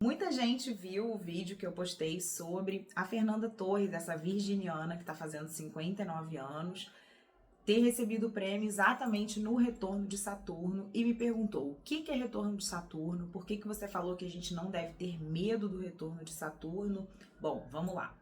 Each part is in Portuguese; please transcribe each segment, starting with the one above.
Muita gente viu o vídeo que eu postei sobre a Fernanda Torres, essa virginiana que está fazendo 59 anos, ter recebido o prêmio exatamente no retorno de Saturno e me perguntou: o que é retorno de Saturno? Por que você falou que a gente não deve ter medo do retorno de Saturno? Bom, vamos lá.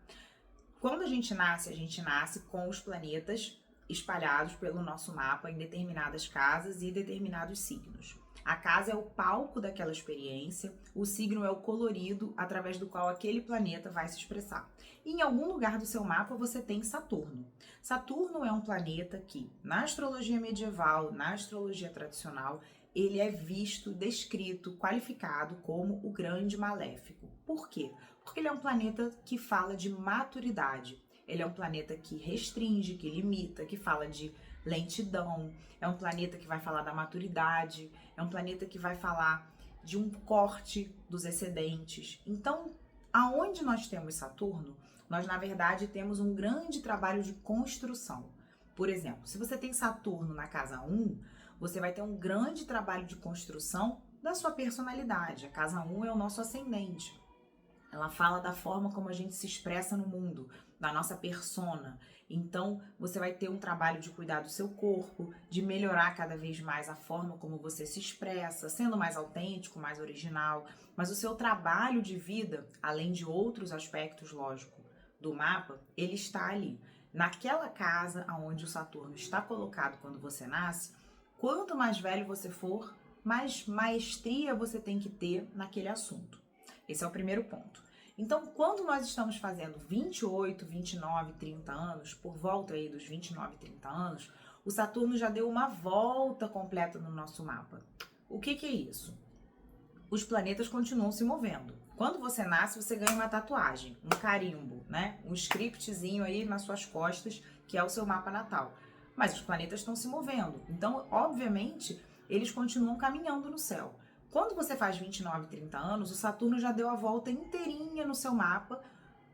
Quando a gente nasce com os planetas espalhados pelo nosso mapa em determinadas casas e determinados signos. A casa é o palco daquela experiência, o signo é o colorido através do qual aquele planeta vai se expressar. E em algum lugar do seu mapa você tem Saturno. Saturno é um planeta que, na astrologia medieval, na astrologia tradicional, ele é visto, descrito, qualificado como o grande maléfico. Por quê? Porque ele é um planeta que fala de maturidade. Ele é um planeta que restringe, que limita, que fala de lentidão. É um planeta que vai falar da maturidade. É um planeta que vai falar de um corte dos excedentes. Então, aonde nós temos Saturno, nós na verdade temos um grande trabalho de construção. Por exemplo, se você tem Saturno na casa 1, você vai ter um grande trabalho de construção da sua personalidade. A casa 1 é o nosso ascendente. Ela fala da forma como a gente se expressa no mundo, da nossa persona. Então, você vai ter um trabalho de cuidar do seu corpo, de melhorar cada vez mais a forma como você se expressa, sendo mais autêntico, mais original. Mas o seu trabalho de vida, além de outros aspectos, lógico, do mapa, ele está ali. Naquela casa onde o Saturno está colocado quando você nasce, quanto mais velho você for, mais maestria você tem que ter naquele assunto. Esse é o primeiro ponto. Então, quando nós estamos fazendo 28, 29, 30 anos, por volta aí dos 29, 30 anos, o Saturno já deu uma volta completa no nosso mapa. O que é isso? Os planetas continuam se movendo. Quando você nasce, você ganha uma tatuagem, um carimbo, né? Um scriptzinho aí nas suas costas, que é o seu mapa natal. Mas os planetas estão se movendo. Então, obviamente, eles continuam caminhando no céu. Quando você faz 29, 30 anos, o Saturno já deu a volta inteirinha no seu mapa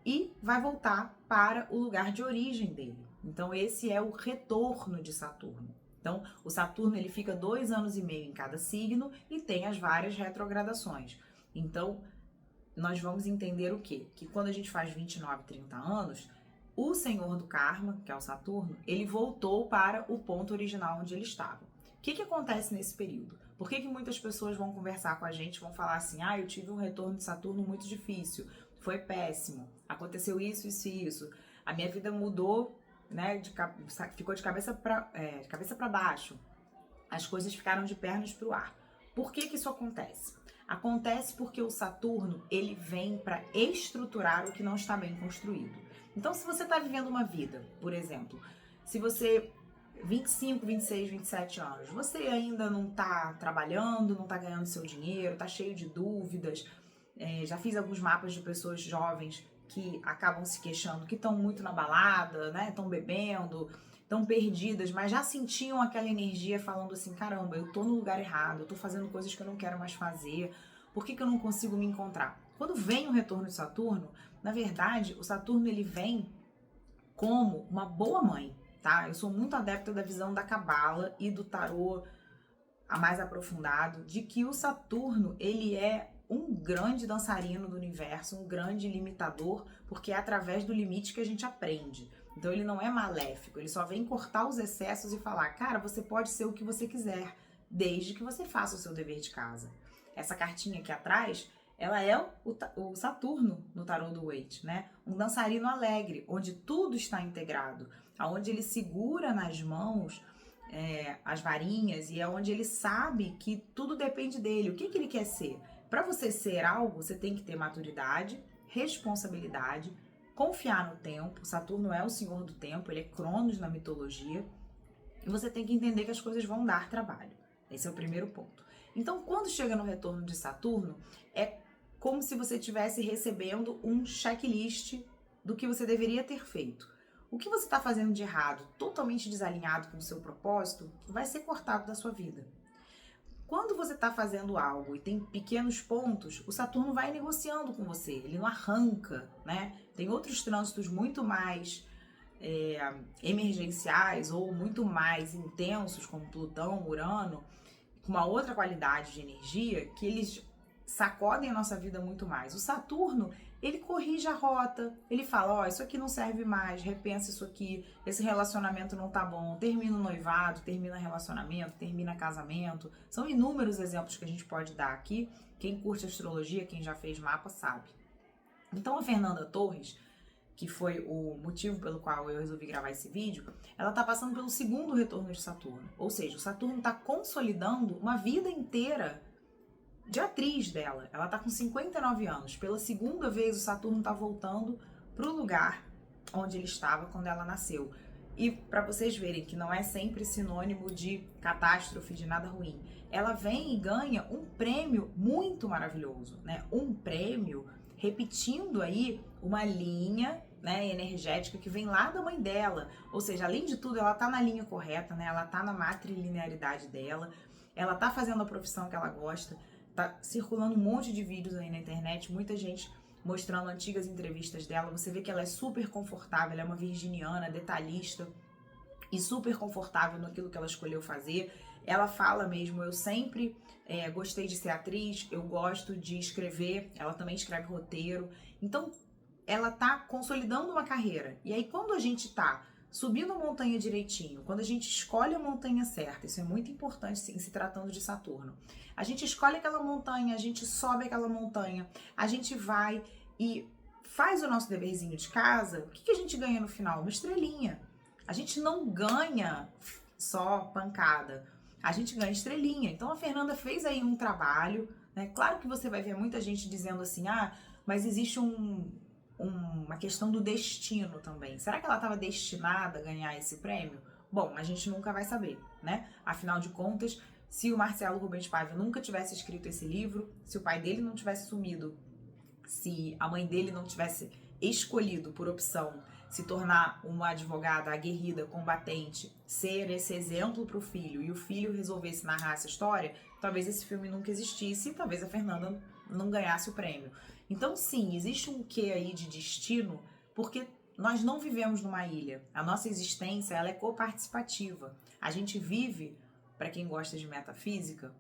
e vai voltar para o lugar de origem dele. Então, esse é o retorno de Saturno. Então, o Saturno ele fica 2 anos e meio em cada signo e tem as várias retrogradações. Então, nós vamos entender o quê? Que quando a gente faz 29, 30 anos, o Senhor do Karma, que é o Saturno, ele voltou para o ponto original onde ele estava. O que acontece nesse período? Por que muitas pessoas vão conversar com a gente, vão falar assim: eu tive um retorno de Saturno muito difícil, foi péssimo, aconteceu isso, isso e isso, a minha vida mudou, né, ficou de cabeça para baixo, as coisas ficaram de pernas para o ar. Por que isso acontece? Acontece porque o Saturno, ele vem para estruturar o que não está bem construído. Então, se você está vivendo uma vida, por exemplo, se você 25, 26, 27 anos, você ainda não tá trabalhando, não tá ganhando seu dinheiro, tá cheio de dúvidas. Já fiz alguns mapas de pessoas jovens que acabam se queixando que estão muito na balada, né? Estão bebendo, estão perdidas, mas já sentiam aquela energia falando assim: caramba, eu tô no lugar errado, eu tô fazendo coisas que eu não quero mais fazer, por que eu não consigo me encontrar? Quando vem o retorno de Saturno, na verdade, o Saturno ele vem como uma boa mãe. Tá? Eu sou muito adepta da visão da Cabala e do tarô mais aprofundado, de que o Saturno, ele é um grande dançarino do universo, um grande limitador, porque é através do limite que a gente aprende. Então ele não é maléfico, ele só vem cortar os excessos e falar: cara, você pode ser o que você quiser, desde que você faça o seu dever de casa. Essa cartinha aqui atrás, ela é o Saturno no tarô do Waite, né? Um dançarino alegre, onde tudo está integrado, onde ele segura nas mãos as varinhas e é onde ele sabe que tudo depende dele. O que ele quer ser? Para você ser algo, você tem que ter maturidade, responsabilidade, confiar no tempo. Saturno é o senhor do tempo, ele é Cronos na mitologia. E você tem que entender que as coisas vão dar trabalho. Esse é o primeiro ponto. Então, quando chega no retorno de Saturno, é como se você estivesse recebendo um checklist do que você deveria ter feito. O que você está fazendo de errado, totalmente desalinhado com o seu propósito, vai ser cortado da sua vida. Quando você está fazendo algo e tem pequenos pontos, o Saturno vai negociando com você, ele não arranca, né? Tem outros trânsitos muito mais emergenciais ou muito mais intensos, como Plutão, Urano, com uma outra qualidade de energia, que eles sacodem a nossa vida muito mais. O Saturno, ele corrige a rota, ele fala, ó, isso aqui não serve mais, repensa isso aqui, esse relacionamento não tá bom, termina o noivado, termina relacionamento, termina casamento. São inúmeros exemplos que a gente pode dar aqui. Quem curte astrologia, quem já fez mapa, sabe. Então a Fernanda Torres, que foi o motivo pelo qual eu resolvi gravar esse vídeo, ela tá passando pelo segundo retorno de Saturno. Ou seja, o Saturno tá consolidando uma vida inteira de atriz dela. Ela tá com 59 anos. Pela segunda vez, o Saturno tá voltando pro lugar onde ele estava quando ela nasceu. E para vocês verem que não é sempre sinônimo de catástrofe, de nada ruim. Ela vem e ganha um prêmio muito maravilhoso, né? Um prêmio repetindo aí uma linha, né, energética que vem lá da mãe dela. Ou seja, além de tudo, ela tá na linha correta, né? Ela tá na matrilinearidade dela. Ela tá fazendo a profissão que ela gosta. Tá circulando um monte de vídeos aí na internet, muita gente mostrando antigas entrevistas dela. Você vê que ela é super confortável, ela é uma virginiana, detalhista e super confortável naquilo que ela escolheu fazer. Ela fala mesmo, eu sempre gostei de ser atriz, eu gosto de escrever, ela também escreve roteiro. Então, ela tá consolidando uma carreira. E aí, quando a gente tá subindo a montanha direitinho, quando a gente escolhe a montanha certa, isso é muito importante em se tratando de Saturno. A gente escolhe aquela montanha, a gente sobe aquela montanha, a gente vai e faz o nosso deverzinho de casa, o que a gente ganha no final? Uma estrelinha. A gente não ganha só pancada, a gente ganha estrelinha. Então a Fernanda fez aí um trabalho, né? Claro que você vai ver muita gente dizendo assim, mas existe uma questão do destino também. Será que ela estava destinada a ganhar esse prêmio? Bom, a gente nunca vai saber, né? Afinal de contas, se o Marcelo Rubens Paiva nunca tivesse escrito esse livro, se o pai dele não tivesse sumido, se a mãe dele não tivesse escolhido por opção se tornar uma advogada aguerrida, combatente, ser esse exemplo para o filho e o filho resolvesse narrar essa história, talvez esse filme nunca existisse e talvez a Fernanda não ganhasse o prêmio. Então, sim, existe um quê aí de destino, porque nós não vivemos numa ilha. A nossa existência, ela é coparticipativa. A gente vive, para quem gosta de metafísica,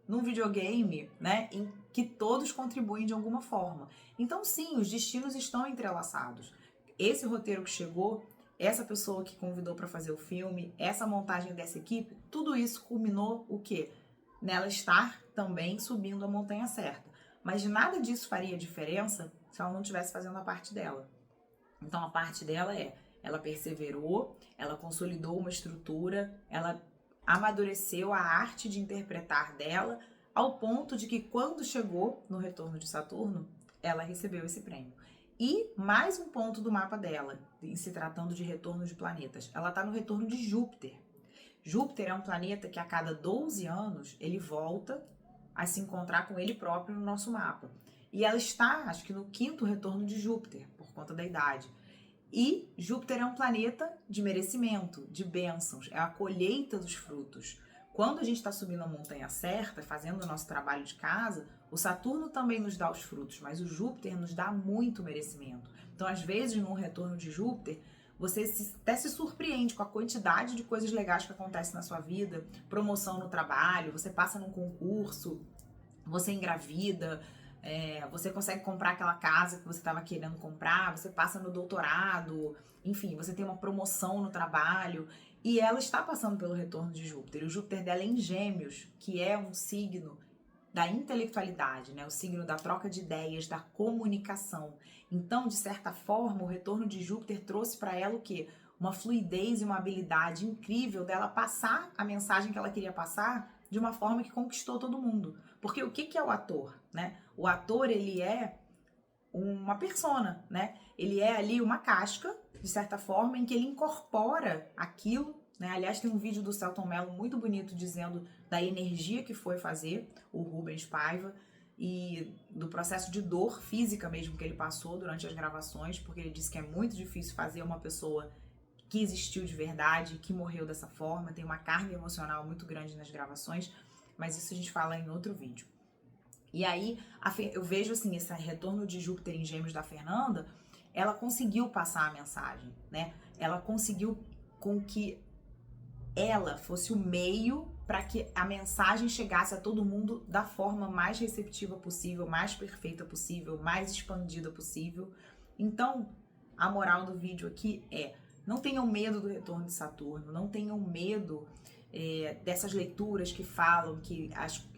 num videogame, né, em que todos contribuem de alguma forma. Então, sim, os destinos estão entrelaçados. Esse roteiro que chegou, essa pessoa que convidou para fazer o filme, essa montagem dessa equipe, tudo isso culminou o quê? Nela estar também subindo a montanha certa. Mas nada disso faria diferença se ela não estivesse fazendo a parte dela. Então a parte dela ela perseverou, ela consolidou uma estrutura, ela amadureceu a arte de interpretar dela, ao ponto de que quando chegou no retorno de Saturno, ela recebeu esse prêmio. E mais um ponto do mapa dela, em se tratando de retorno de planetas, ela está no retorno de Júpiter. Júpiter é um planeta que a cada 12 anos ele volta a se encontrar com ele próprio no nosso mapa. E ela está, acho que no 5º retorno de Júpiter, por conta da idade. E Júpiter é um planeta de merecimento, de bênçãos, é a colheita dos frutos. Quando a gente está subindo a montanha certa, fazendo o nosso trabalho de casa, o Saturno também nos dá os frutos, mas o Júpiter nos dá muito merecimento. Então, às vezes, num retorno de Júpiter, você até se surpreende com a quantidade de coisas legais que acontecem na sua vida, promoção no trabalho, você passa num concurso, você engravida, você consegue comprar aquela casa que você estava querendo comprar, você passa no doutorado, enfim, você tem uma promoção no trabalho. E ela está passando pelo retorno de Júpiter. O Júpiter dela é em Gêmeos, que é um signo da intelectualidade, né? O signo da troca de ideias, da comunicação. Então, de certa forma, o retorno de Júpiter trouxe para ela o quê? Uma fluidez e uma habilidade incrível dela passar a mensagem que ela queria passar de uma forma que conquistou todo mundo. Porque o que é o ator, né? O ator, ele é uma persona, né? Ele é ali uma casca, de certa forma, em que ele incorpora aquilo, né? Aliás, tem um vídeo do Selton Mello muito bonito dizendo da energia que foi fazer o Rubens Paiva e do processo de dor física mesmo que ele passou durante as gravações, porque ele disse que é muito difícil fazer uma pessoa que existiu de verdade, que morreu dessa forma, tem uma carga emocional muito grande nas gravações, mas isso a gente fala em outro vídeo. E aí, eu vejo assim, esse retorno de Júpiter em Gêmeos da Fernanda, ela conseguiu passar a mensagem, né? Ela conseguiu com que ela fosse o meio para que a mensagem chegasse a todo mundo da forma mais receptiva possível, mais perfeita possível, mais expandida possível. Então, a moral do vídeo aqui é: não tenham medo do retorno de Saturno, não tenham medo dessas leituras que falam que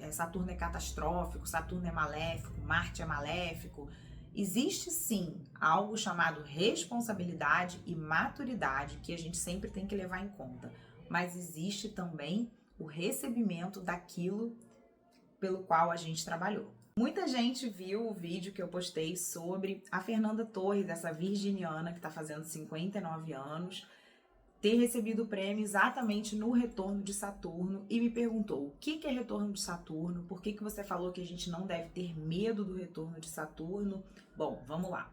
Saturno é catastrófico, Saturno é maléfico, Marte é maléfico. Existe sim algo chamado responsabilidade e maturidade que a gente sempre tem que levar em conta, mas existe também o recebimento daquilo pelo qual a gente trabalhou. Muita gente viu o vídeo que eu postei sobre a Fernanda Torres, essa virginiana que está fazendo 59 anos, ter recebido o prêmio exatamente no retorno de Saturno e me perguntou: o que é retorno de Saturno? Por que você falou que a gente não deve ter medo do retorno de Saturno? Bom, vamos lá.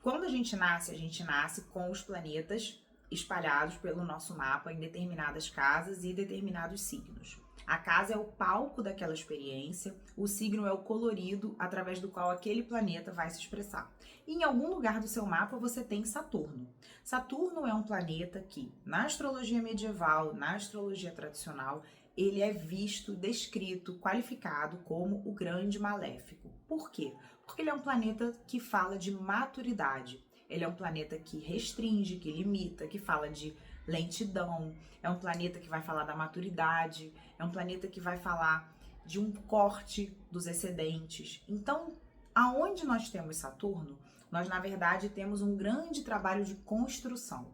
Quando a gente nasce com os planetas espalhados pelo nosso mapa em determinadas casas e determinados signos. A casa é o palco daquela experiência, o signo é o colorido através do qual aquele planeta vai se expressar. E em algum lugar do seu mapa você tem Saturno. Saturno é um planeta que, na astrologia medieval, na astrologia tradicional, ele é visto, descrito, qualificado como o grande maléfico. Por quê? Porque ele é um planeta que fala de maturidade. Ele é um planeta que restringe, que limita, que fala de lentidão. É um planeta que vai falar da maturidade. É um planeta que vai falar de um corte dos excedentes. Então, aonde nós temos Saturno, nós, na verdade, temos um grande trabalho de construção.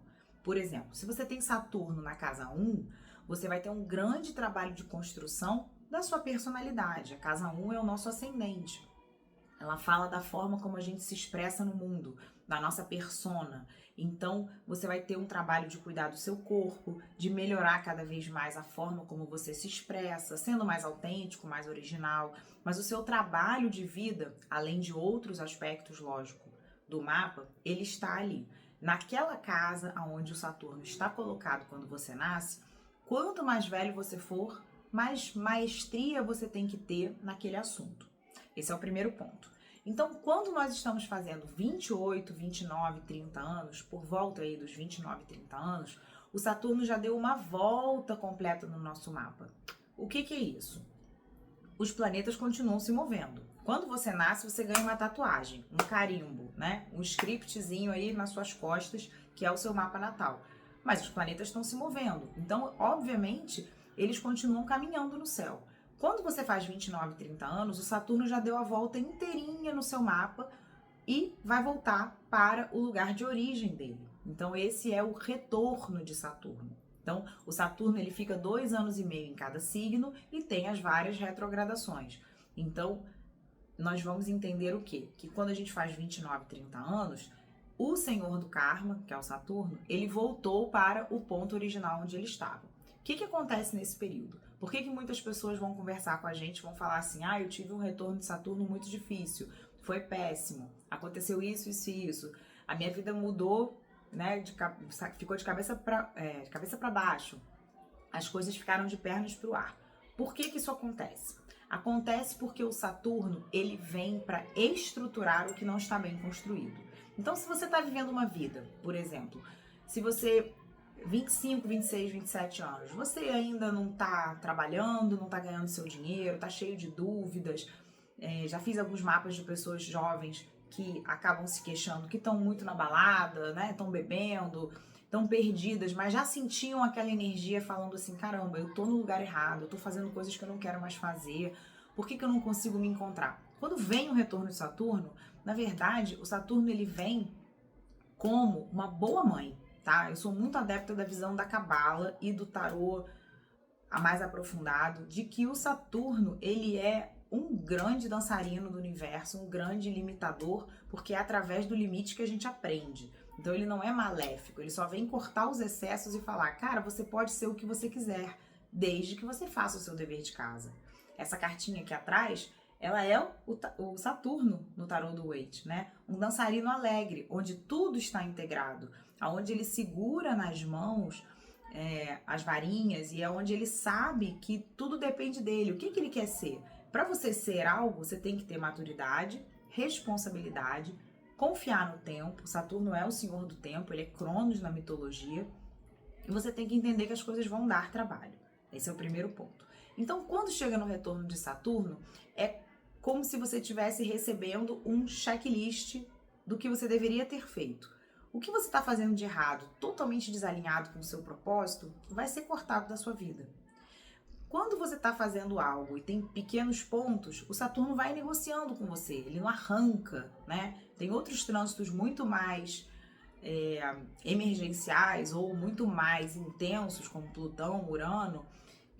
Por exemplo, se você tem Saturno na casa 1, você vai ter um grande trabalho de construção da sua personalidade. A casa 1 é o nosso ascendente. Ela fala da forma como a gente se expressa no mundo, da nossa persona. Então, você vai ter um trabalho de cuidar do seu corpo, de melhorar cada vez mais a forma como você se expressa, sendo mais autêntico, mais original. Mas o seu trabalho de vida, além de outros aspectos, lógico, do mapa, ele está ali. Naquela casa onde o Saturno está colocado quando você nasce, quanto mais velho você for, mais maestria você tem que ter naquele assunto. Esse é o primeiro ponto. Então, quando nós estamos fazendo 28, 29, 30 anos, por volta aí dos 29, 30 anos, o Saturno já deu uma volta completa no nosso mapa. O que é isso? Os planetas continuam se movendo. Quando você nasce, você ganha uma tatuagem, um carimbo, né? Um scriptzinho aí nas suas costas, que é o seu mapa natal. Mas os planetas estão se movendo. Então, obviamente, eles continuam caminhando no céu. Quando você faz 29, 30 anos, o Saturno já deu a volta inteirinha no seu mapa e vai voltar para o lugar de origem dele. Então, esse é o retorno de Saturno. Então, o Saturno ele fica 2 anos e meio em cada signo e tem as várias retrogradações. Então, nós vamos entender o quê? Que quando a gente faz 29, 30 anos, o Senhor do Karma, que é o Saturno, ele voltou para o ponto original onde ele estava. O que acontece nesse período? Por que muitas pessoas vão conversar com a gente, vão falar assim: eu tive um retorno de Saturno muito difícil, foi péssimo, aconteceu isso, isso e isso, a minha vida mudou, né, ficou de cabeça para baixo, as coisas ficaram de pernas para o ar. Por que isso acontece? Acontece porque o Saturno, ele vem para estruturar o que não está bem construído. Então, se você está vivendo uma vida, por exemplo, se você 25, 26, 27 anos, você ainda não tá trabalhando, não tá ganhando seu dinheiro, tá cheio de dúvidas. Já fiz alguns mapas de pessoas jovens que acabam se queixando que estão muito na balada, né? Estão bebendo, estão perdidas, mas já sentiam aquela energia falando assim: caramba, eu tô no lugar errado, eu tô fazendo coisas que eu não quero mais fazer, por que eu não consigo me encontrar? Quando vem o retorno de Saturno, na verdade, o Saturno ele vem como uma boa mãe. Tá? Eu sou muito adepta da visão da Cabala e do tarô mais aprofundado, de que o Saturno, ele é um grande dançarino do universo, um grande limitador, porque é através do limite que a gente aprende. Então ele não é maléfico, ele só vem cortar os excessos e falar: cara, você pode ser o que você quiser, desde que você faça o seu dever de casa. Essa cartinha aqui atrás, ela é o Saturno no tarô do Waite, né? Um dançarino alegre, onde tudo está integrado, onde ele segura nas mãos as varinhas e é onde ele sabe que tudo depende dele. O que ele quer ser? Para você ser algo, você tem que ter maturidade, responsabilidade, confiar no tempo. Saturno é o senhor do tempo, ele é Cronos na mitologia. E você tem que entender que as coisas vão dar trabalho. Esse é o primeiro ponto. Então, quando chega no retorno de Saturno, é como se você estivesse recebendo um checklist do que você deveria ter feito. O que você está fazendo de errado, totalmente desalinhado com o seu propósito, vai ser cortado da sua vida. Quando você está fazendo algo e tem pequenos pontos, o Saturno vai negociando com você, ele não arranca, né? Tem outros trânsitos muito mais emergenciais ou muito mais intensos, como Plutão, Urano,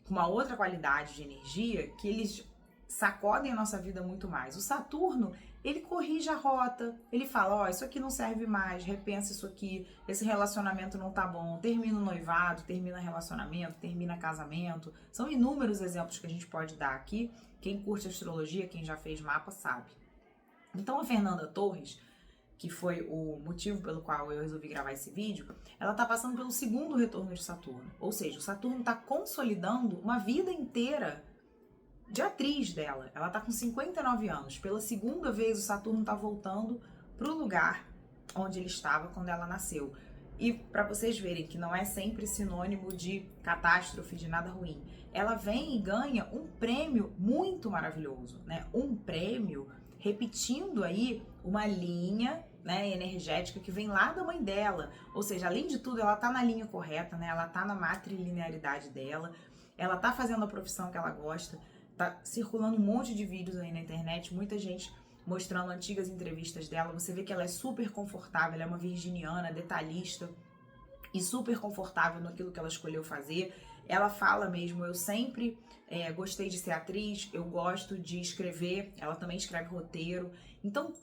com uma outra qualidade de energia, que eles sacodem a nossa vida muito mais. O Saturno, ele corrige a rota, ele fala, ó, isso aqui não serve mais, repensa isso aqui, esse relacionamento não tá bom, termina o noivado, termina relacionamento, termina casamento. São inúmeros exemplos que a gente pode dar aqui. Quem curte astrologia, quem já fez mapa, sabe. Então a Fernanda Torres, que foi o motivo pelo qual eu resolvi gravar esse vídeo, ela tá passando pelo segundo retorno de Saturno. Ou seja, o Saturno tá consolidando uma vida inteira de atriz dela. Ela tá com 59 anos. Pela segunda vez, o Saturno tá voltando pro lugar onde ele estava quando ela nasceu. E para vocês verem que não é sempre sinônimo de catástrofe, de nada ruim. Ela vem e ganha um prêmio muito maravilhoso, né? Um prêmio repetindo aí uma linha, né, energética que vem lá da mãe dela. Ou seja, além de tudo, ela tá na linha correta, né? Ela tá na matrilinearidade dela. Ela tá fazendo a profissão que ela gosta. Tá circulando um monte de vídeos aí na internet, muita gente mostrando antigas entrevistas dela. Você vê que ela é super confortável, ela é uma virginiana, detalhista e super confortável naquilo que ela escolheu fazer. Ela fala mesmo, eu sempre gostei de ser atriz, eu gosto de escrever, ela também escreve roteiro. Então,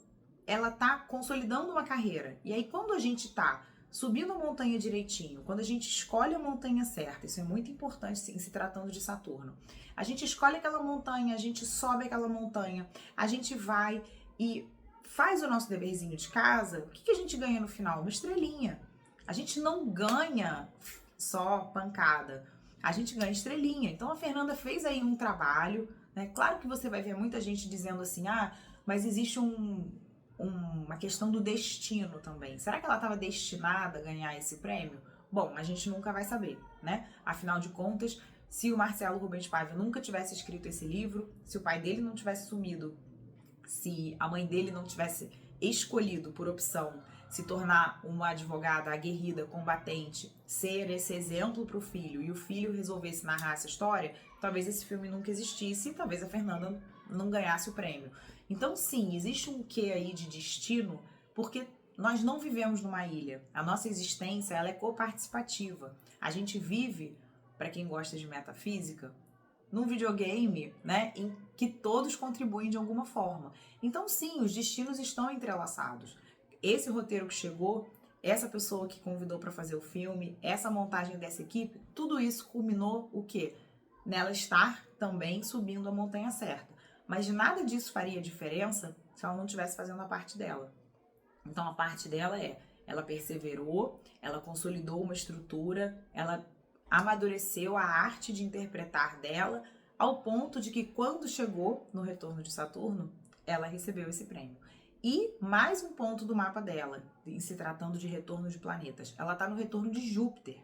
ela tá consolidando uma carreira. E aí, quando a gente tá subindo a montanha direitinho, quando a gente escolhe a montanha certa, isso é muito importante sim, se tratando de Saturno. A gente escolhe aquela montanha, a gente sobe aquela montanha, a gente vai e faz o nosso deverzinho de casa, o que a gente ganha no final? Uma estrelinha. A gente não ganha só pancada, a gente ganha estrelinha. Então a Fernanda fez aí um trabalho, né? Claro que você vai ver muita gente dizendo assim, mas existe uma questão do destino também. Será que ela estava destinada a ganhar esse prêmio? Bom, a gente nunca vai saber, né? Afinal de contas, se o Marcelo Rubens Paiva nunca tivesse escrito esse livro, se o pai dele não tivesse sumido, se a mãe dele não tivesse escolhido por opção se tornar uma advogada aguerrida, combatente, ser esse exemplo para o filho e o filho resolvesse narrar essa história, talvez esse filme nunca existisse e talvez a Fernanda não ganhasse o prêmio. Então, sim, existe um quê aí de destino, porque nós não vivemos numa ilha. A nossa existência, ela é coparticipativa. A gente vive, para quem gosta de metafísica, num videogame, né, em que todos contribuem de alguma forma. Então, sim, os destinos estão entrelaçados. Esse roteiro que chegou, essa pessoa que convidou para fazer o filme, essa montagem dessa equipe, tudo isso culminou o quê? Nela estar também subindo a montanha certa. Mas nada disso faria diferença se ela não estivesse fazendo a parte dela. Então a parte dela ela perseverou, ela consolidou uma estrutura, ela amadureceu a arte de interpretar dela, ao ponto de que quando chegou no retorno de Saturno, ela recebeu esse prêmio. E mais um ponto do mapa dela, em se tratando de retorno de planetas, ela está no retorno de Júpiter.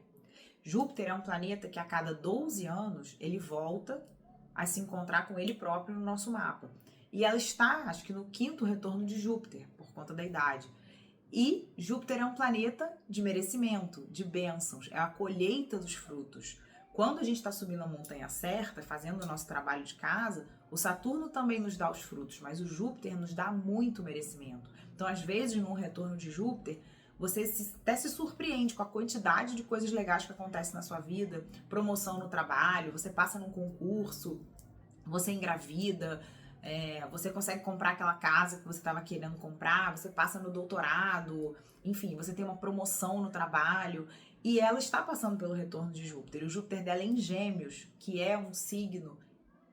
Júpiter é um planeta que a cada 12 anos ele volta a se encontrar com ele próprio no nosso mapa. E ela está, acho que no 5º retorno de Júpiter, por conta da idade. E Júpiter é um planeta de merecimento, de bênçãos, é a colheita dos frutos. Quando a gente está subindo a montanha certa, fazendo o nosso trabalho de casa, o Saturno também nos dá os frutos, mas o Júpiter nos dá muito merecimento. Então, às vezes, num retorno de Júpiter, você até se surpreende com a quantidade de coisas legais que acontecem na sua vida, promoção no trabalho, você passa num concurso, você engravida, você consegue comprar aquela casa que você estava querendo comprar, você passa no doutorado, enfim, você tem uma promoção no trabalho. E ela está passando pelo retorno de Júpiter. E o Júpiter dela é em Gêmeos, que é um signo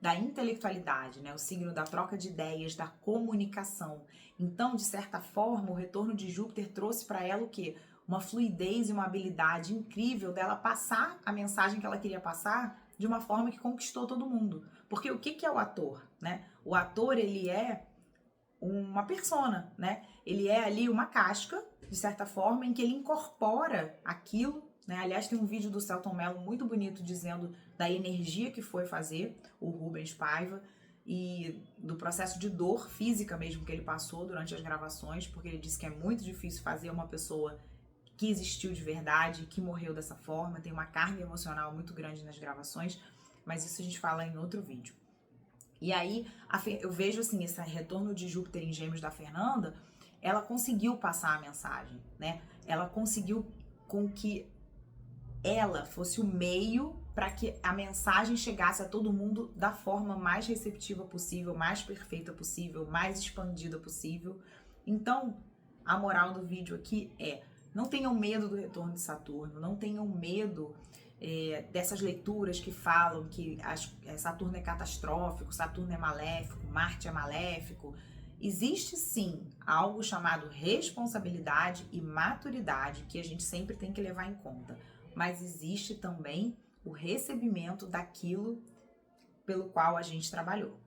da intelectualidade, né? O signo da troca de ideias, da comunicação. Então, de certa forma, o retorno de Júpiter trouxe para ela o quê? Uma fluidez e uma habilidade incrível dela passar a mensagem que ela queria passar de uma forma que conquistou todo mundo. Porque o que é o ator, né? O ator, ele é uma persona, né? Ele é ali uma casca, de certa forma, em que ele incorpora aquilo né? Aliás, tem um vídeo do Selton Mello muito bonito dizendo da energia que foi fazer o Rubens Paiva e do processo de dor física mesmo que ele passou durante as gravações, porque ele disse que é muito difícil fazer uma pessoa que existiu de verdade, que morreu dessa forma, tem uma carga emocional muito grande nas gravações, mas isso a gente fala em outro vídeo. E aí, eu vejo assim, esse retorno de Júpiter em Gêmeos da Fernanda, ela conseguiu passar a mensagem, né? Ela conseguiu com que ela fosse o meio para que a mensagem chegasse a todo mundo da forma mais receptiva possível, mais perfeita possível, mais expandida possível. Então, a moral do vídeo aqui é: não tenham medo do retorno de Saturno, não tenham medo dessas leituras que falam que Saturno é catastrófico, Saturno é maléfico, Marte é maléfico. Existe sim algo chamado responsabilidade e maturidade que a gente sempre tem que levar em conta, mas existe também o recebimento daquilo pelo qual a gente trabalhou.